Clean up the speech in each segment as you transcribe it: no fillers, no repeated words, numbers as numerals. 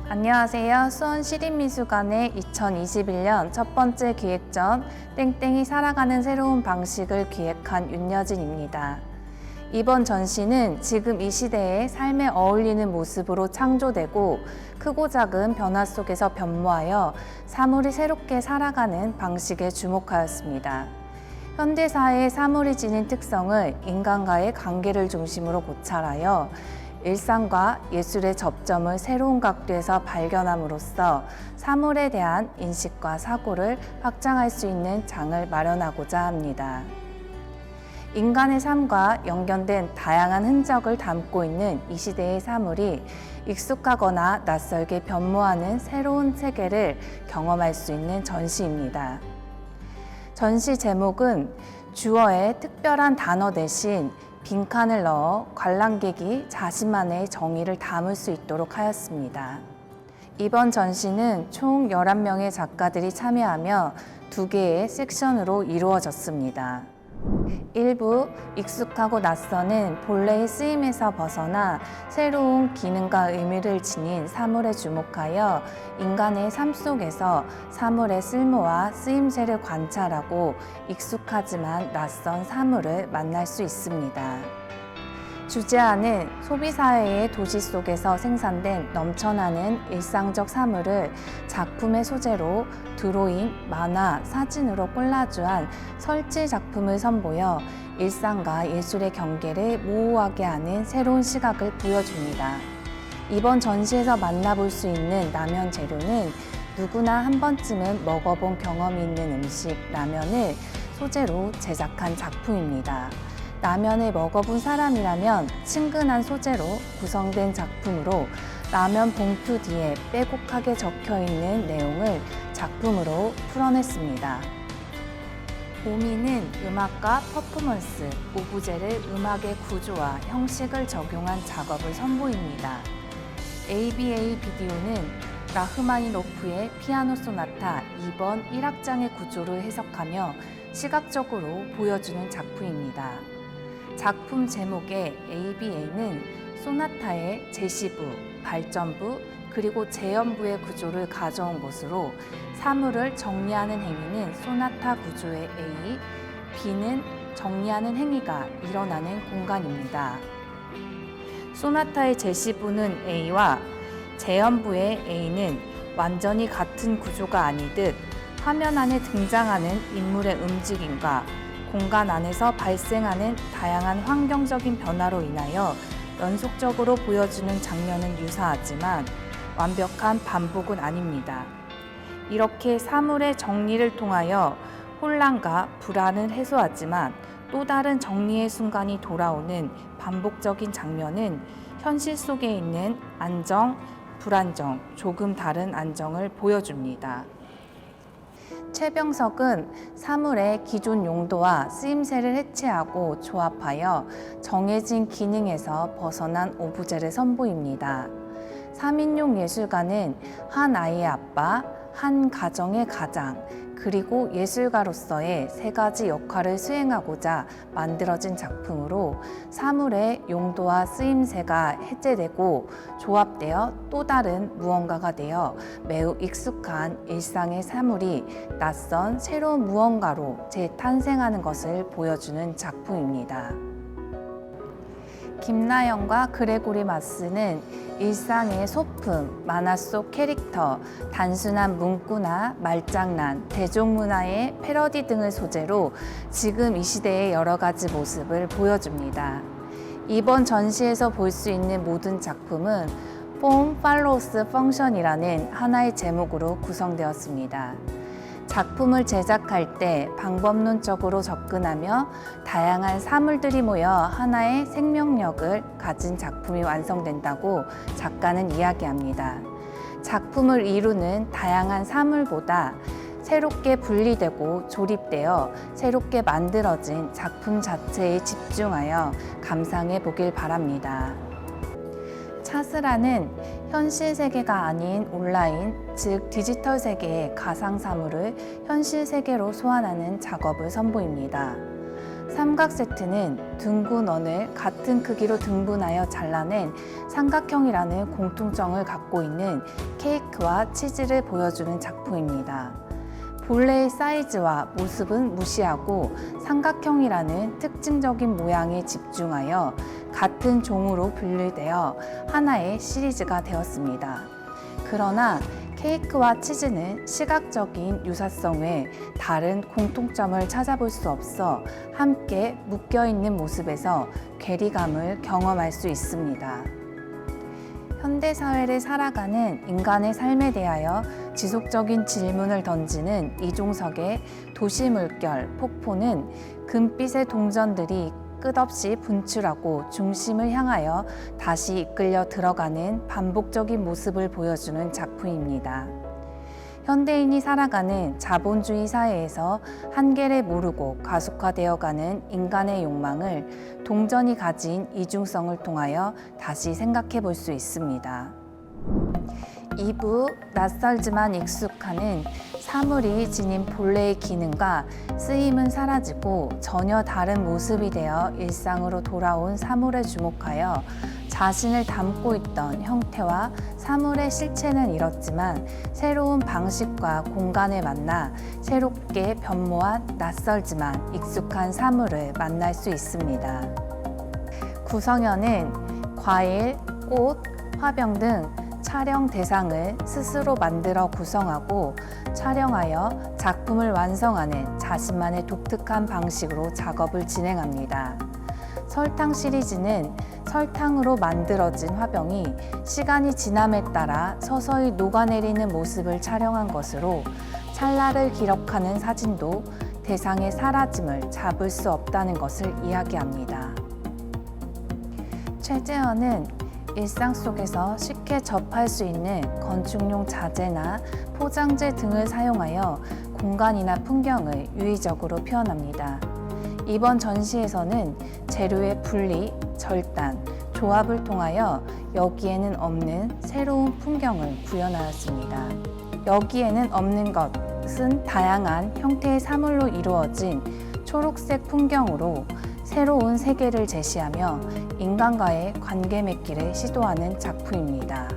안녕하세요. 수원시립미술관의 2021년 첫 번째 기획전 땡땡이 살아가는 새로운 방식을 기획한 윤여진입니다. 이번 전시는 지금 이 시대의 삶에 어울리는 모습으로 창조되고 크고 작은 변화 속에서 변모하여 사물이 새롭게 살아가는 방식에 주목하였습니다. 현대사회의 사물이 지닌 특성을 인간과의 관계를 중심으로 고찰하여 일상과 예술의 접점을 새로운 각도에서 발견함으로써 사물에 대한 인식과 사고를 확장할 수 있는 장을 마련하고자 합니다. 인간의 삶과 연결된 다양한 흔적을 담고 있는 이 시대의 사물이 익숙하거나 낯설게 변모하는 새로운 세계를 경험할 수 있는 전시입니다. 전시 제목은 주어의 특별한 단어 대신 빈칸을 넣어 관람객이 자신만의 정의를 담을 수 있도록 하였습니다. 이번 전시는 총 11명의 작가들이 참여하며 2개의 섹션으로 이루어졌습니다. 1부 익숙하고 낯서는 본래의 쓰임에서 벗어나 새로운 기능과 의미를 지닌 사물에 주목하여 인간의 삶 속에서 사물의 쓸모와 쓰임새를 관찰하고 익숙하지만 낯선 사물을 만날 수 있습니다. 주제하는 소비사회의 도시 속에서 생산된 넘쳐나는 일상적 사물을 작품의 소재로 드로잉, 만화, 사진으로 콜라주한 설치 작품을 선보여 일상과 예술의 경계를 모호하게 하는 새로운 시각을 보여줍니다. 이번 전시에서 만나볼 수 있는 라면 재료는 누구나 한 번쯤은 먹어본 경험이 있는 음식 라면을 소재로 제작한 작품입니다. 라면을 먹어본 사람이라면 친근한 소재로 구성된 작품으로 라면 봉투 뒤에 빼곡하게 적혀있는 내용을 작품으로 풀어냈습니다. 고민은 음악과 퍼포먼스, 오브제를 음악의 구조와 형식을 적용한 작업을 선보입니다. ABA 비디오는 라흐마니노프의 피아노 소나타 2번 1악장의 구조를 해석하며 시각적으로 보여주는 작품입니다. 작품 제목의 ABA는 소나타의 제시부, 발전부, 그리고 재현부의 구조를 가져온 것으로 사물을 정리하는 행위는 소나타 구조의 A, B는 정리하는 행위가 일어나는 공간입니다. 소나타의 제시부는 A와 재현부의 A는 완전히 같은 구조가 아니듯 화면 안에 등장하는 인물의 움직임과 공간 안에서 발생하는 다양한 환경적인 변화로 인하여 연속적으로 보여주는 장면은 유사하지만 완벽한 반복은 아닙니다. 이렇게 사물의 정리를 통하여 혼란과 불안을 해소하지만 또 다른 정리의 순간이 돌아오는 반복적인 장면은 현실 속에 있는 안정, 불안정, 조금 다른 안정을 보여줍니다. 최병석은 사물의 기존 용도와 쓰임새를 해체하고 조합하여 정해진 기능에서 벗어난 오브제를 선보입니다. 3인용 예술가는 한 아이의 아빠, 한 가정의 가장, 그리고 예술가로서의 3가지 역할을 수행하고자 만들어진 작품으로 사물의 용도와 쓰임새가 해제되고 조합되어 또 다른 무언가가 되어 매우 익숙한 일상의 사물이 낯선 새로운 무언가로 재탄생하는 것을 보여주는 작품입니다. 김나영과 그레고리 마스는 일상의 소품, 만화 속 캐릭터, 단순한 문구나 말장난, 대중문화의 패러디 등을 소재로 지금 이 시대의 여러 가지 모습을 보여줍니다. 이번 전시에서 볼 수 있는 모든 작품은 Form Follows Function이라는 하나의 제목으로 구성되었습니다. 작품을 제작할 때 방법론적으로 접근하며 다양한 사물들이 모여 하나의 생명력을 가진 작품이 완성된다고 작가는 이야기합니다. 작품을 이루는 다양한 사물보다 새롭게 분리되고 조립되어 새롭게 만들어진 작품 자체에 집중하여 감상해 보길 바랍니다. 차스라는 현실 세계가 아닌 온라인, 즉 디지털 세계의 가상 사물을 현실 세계로 소환하는 작업을 선보입니다. 삼각 세트는 둥근 원을 같은 크기로 등분하여 잘라낸 삼각형이라는 공통점을 갖고 있는 케이크와 치즈를 보여주는 작품입니다. 본래의 사이즈와 모습은 무시하고 삼각형이라는 특징적인 모양에 집중하여 같은 종으로 분류되어 하나의 시리즈가 되었습니다. 그러나 케이크와 치즈는 시각적인 유사성 외 다른 공통점을 찾아볼 수 없어 함께 묶여있는 모습에서 괴리감을 경험할 수 있습니다. 현대사회를 살아가는 인간의 삶에 대하여 지속적인 질문을 던지는 이종석의 도시 물결 폭포는 금빛의 동전들이 끝없이 분출하고 중심을 향하여 다시 이끌려 들어가는 반복적인 모습을 보여주는 작품입니다. 현대인이 살아가는 자본주의 사회에서 한계를 모르고 가속화되어가는 인간의 욕망을 동전이 가진 이중성을 통하여 다시 생각해 볼 수 있습니다. 2부 낯설지만 익숙하는 사물이 지닌 본래의 기능과 쓰임은 사라지고 전혀 다른 모습이 되어 일상으로 돌아온 사물에 주목하여 자신을 담고 있던 형태와 사물의 실체는 잃었지만 새로운 방식과 공간을 만나 새롭게 변모한 낯설지만 익숙한 사물을 만날 수 있습니다. 구성현은 과일, 꽃, 화병 등 촬영 대상을 스스로 만들어 구성하고 촬영하여 작품을 완성하는 자신만의 독특한 방식으로 작업을 진행합니다. 설탕 시리즈는 설탕으로 만들어진 화병이 시간이 지남에 따라 서서히 녹아내리는 모습을 촬영한 것으로 찰나를 기록하는 사진도 대상의 사라짐을 잡을 수 없다는 것을 이야기합니다. 최재현은 일상 속에서 쉽게 접할 수 있는 건축용 자재나 포장재 등을 사용하여 공간이나 풍경을 유의적으로 표현합니다. 이번 전시에서는 재료의 분리, 절단, 조합을 통하여 여기에는 없는 새로운 풍경을 구현하였습니다. 여기에는 없는 것은 다양한 형태의 사물로 이루어진 초록색 풍경으로 새로운 세계를 제시하며 인간과의 관계 맺기를 시도하는 작품입니다.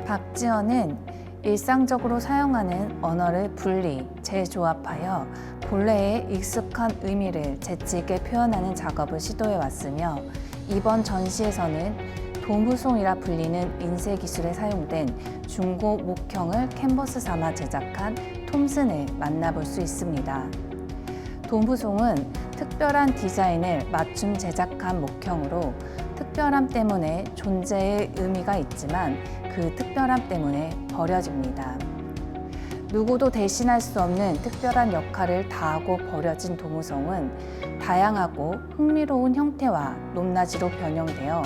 박지현은 일상적으로 사용하는 언어를 분리, 재조합하여 본래의 익숙한 의미를 재치있게 표현하는 작업을 시도해 왔으며 이번 전시에서는 도무송이라 불리는 인쇄 기술에 사용된 중고 목형을 캔버스 삼아 제작한 톰슨을 만나볼 수 있습니다. 도무송은 특별한 디자인을 맞춤 제작한 목형으로 특별함 때문에 존재의 의미가 있지만 그 특별함 때문에 버려집니다. 누구도 대신할 수 없는 특별한 역할을 다하고 버려진 도무송은 다양하고 흥미로운 형태와 높낮이로 변형되어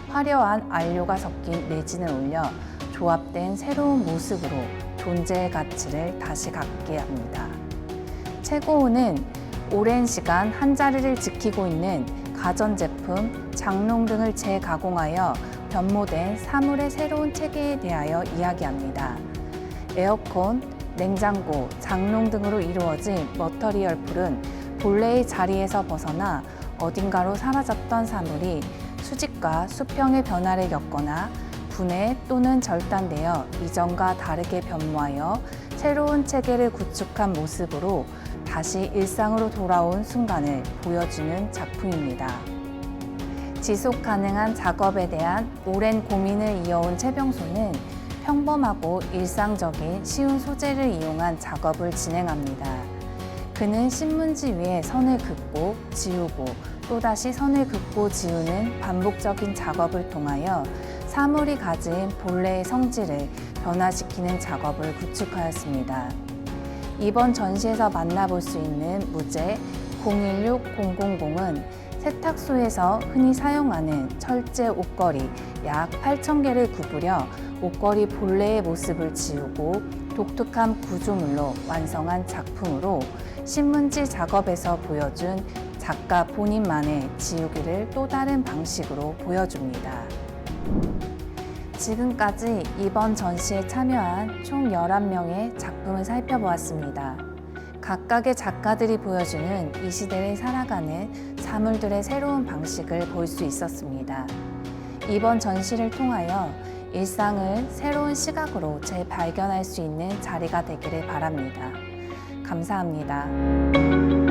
화려한 안료가 섞인 레진을 올려 조합된 새로운 모습으로 존재의 가치를 다시 갖게 합니다. 최고호는 오랜 시간 한자리를 지키고 있는 가전제품, 장롱 등을 재가공하여 변모된 사물의 새로운 체계에 대하여 이야기합니다. 에어컨, 냉장고, 장롱 등으로 이루어진 머터리얼 풀은 본래의 자리에서 벗어나 어딘가로 사라졌던 사물이 수직과 수평의 변화를 겪거나 분해 또는 절단되어 이전과 다르게 변모하여 새로운 체계를 구축한 모습으로 다시 일상으로 돌아온 순간을 보여주는 작품입니다. 지속 가능한 작업에 대한 오랜 고민을 이어온 최병소는 평범하고 일상적인 쉬운 소재를 이용한 작업을 진행합니다. 그는 신문지 위에 선을 긋고 지우고 또다시 선을 긋고 지우는 반복적인 작업을 통하여 사물이 가진 본래의 성질을 변화시키는 작업을 구축하였습니다. 이번 전시에서 만나볼 수 있는 무제 016000은 세탁소에서 흔히 사용하는 철제 옷걸이 약 8,000개를 구부려 옷걸이 본래의 모습을 지우고 독특한 구조물로 완성한 작품으로 신문지 작업에서 보여준 작가 본인만의 지우기를 또 다른 방식으로 보여줍니다. 지금까지 이번 전시에 참여한 총 11명의 작품을 살펴보았습니다. 각각의 작가들이 보여주는 이 시대를 살아가는 사물들의 새로운 방식을 볼 수 있었습니다. 이번 전시를 통하여 일상을 새로운 시각으로 재발견할 수 있는 자리가 되기를 바랍니다. 감사합니다.